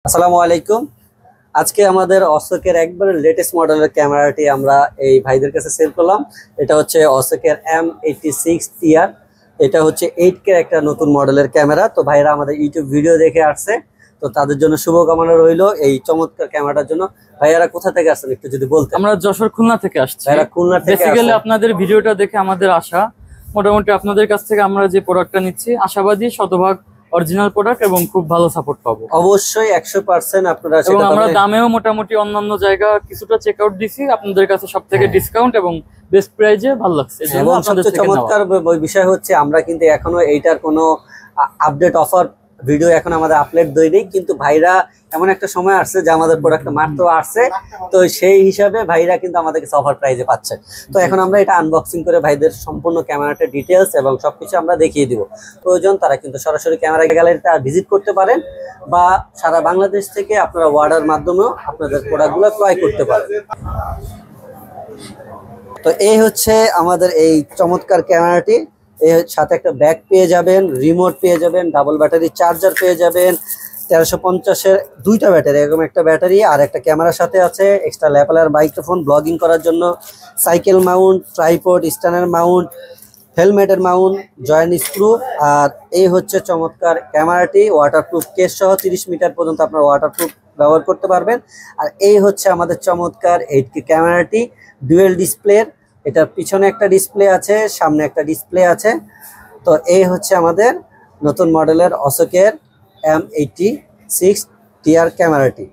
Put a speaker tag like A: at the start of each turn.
A: আসসালামু আলাইকুম। আজকে আমাদের অশোকের একবারে লেটেস্ট মডেলের ক্যামেরাটি আমরা এই ভাইদের কাছে সেল করলাম। এটা হচ্ছে অশোকের M86TR। এটা হচ্ছে 8K একটা নতুন মডেলের ক্যামেরা। তো ভাইরা আমাদের ইউটিউব ভিডিও দেখে আসছে, তো তাদের জন্য শুভকামনা রইলো এই চমৎকার ক্যামেরাটার জন্য। ভাইয়ারা কোথা থেকে আসছেন একটু যদি বলতেন।
B: আমরা যশোর খুলনা থেকে আসছি।
A: ভাইরা খুলনা থেকে
B: বেসিক্যালি আপনাদের ভিডিওটা দেখে আমাদের আশা, মোটামুটি আপনাদের কাছ থেকে আমরা যে প্রোডাক্টটা নিচ্ছি আশাবাদী শতভাগ অরিজিনাল প্রোডাক্ট এবং খুব ভালো সাপোর্ট পাবো।
A: অবশ্যই 100% আপনারা
B: এবং আমরা দামেও মোটামুটি অন্যান্য জায়গা কিছুটা চেক আউট দিছি, আপনাদের কাছে সব থেকে ডিসকাউন্ট এবং বেস্ট প্রাইজে ভালো লাগছে।
A: এবং সবচেয়ে চমৎকার বিষয় হচ্ছে আমরা কিন্তু এখনো এইটার কোনো আপডেট অফার ভিডিও এখন আমাদের আপলোড দেয়নি, কিন্তু ভাইরা এমন একটা সময় আসছে যে আমাদের প্রোডাক্টটা মাত্র আসছে, তো সেই হিসাবে ভাইরা কিন্তু আমাদের কাছে অফার প্রাইজে পাচ্ছে। তো এখন আমরা এটা আনবক্সিং করে ভাইদের সম্পূর্ণ ক্যামেরাটা ডিটেলস এবং সবকিছু আমরা দেখিয়ে দিব। প্রয়োজন তারা কিন্তু সরাসরি ক্যামেরা গ্যালারিতে ভিজিট করতে পারেন, বা সারা বাংলাদেশ থেকে আপনারা অর্ডার মাধ্যমেও আপনাদের প্রোডাক্টগুলো ক্রয় করতে পারেন। তো এই হচ্ছে আমাদের এই চমৎকার ক্যামেরাটি। এর সাথে একটা ব্যাগ পেয়ে যাবেন, রিমোট পেয়ে যাবেন, ডাবল ব্যাটারি চার্জার পেয়ে যাবেন, 1350-এর দুইটা ব্যাটারি, এরকম একটা ব্যাটারি আর একটা ক্যামেরার সাথে আছে, এক্সট্রা ল্যাপেলার মাইক্রোফোন, ব্লগিং করার জন্য, সাইকেল মাউন্ট, ট্রাইপড, স্ট্যান্ডের মাউন্ট, হেলমেটের মাউন্ট, জয়েন্ট স্ক্রু। আর এই হচ্ছে চমৎকার ক্যামেরাটি, ওয়াটারপ্রুফ কেস সহ 30 মিটার পর্যন্ত আপনার ওয়াটারপ্রুফ ব্যবহার করতে পারবেন। আর এই হচ্ছে আমাদের চমৎকার 8K ক্যামেরাটি, ডুয়েল ডিসপ্লের। এটার পিছনে একটা ডিসপ্লে আছে, সামনে একটা ডিসপ্লে আছে। তো এই হচ্ছে আমাদের নতুন মডেলের অশোকের M86TR ক্যামেরাটি।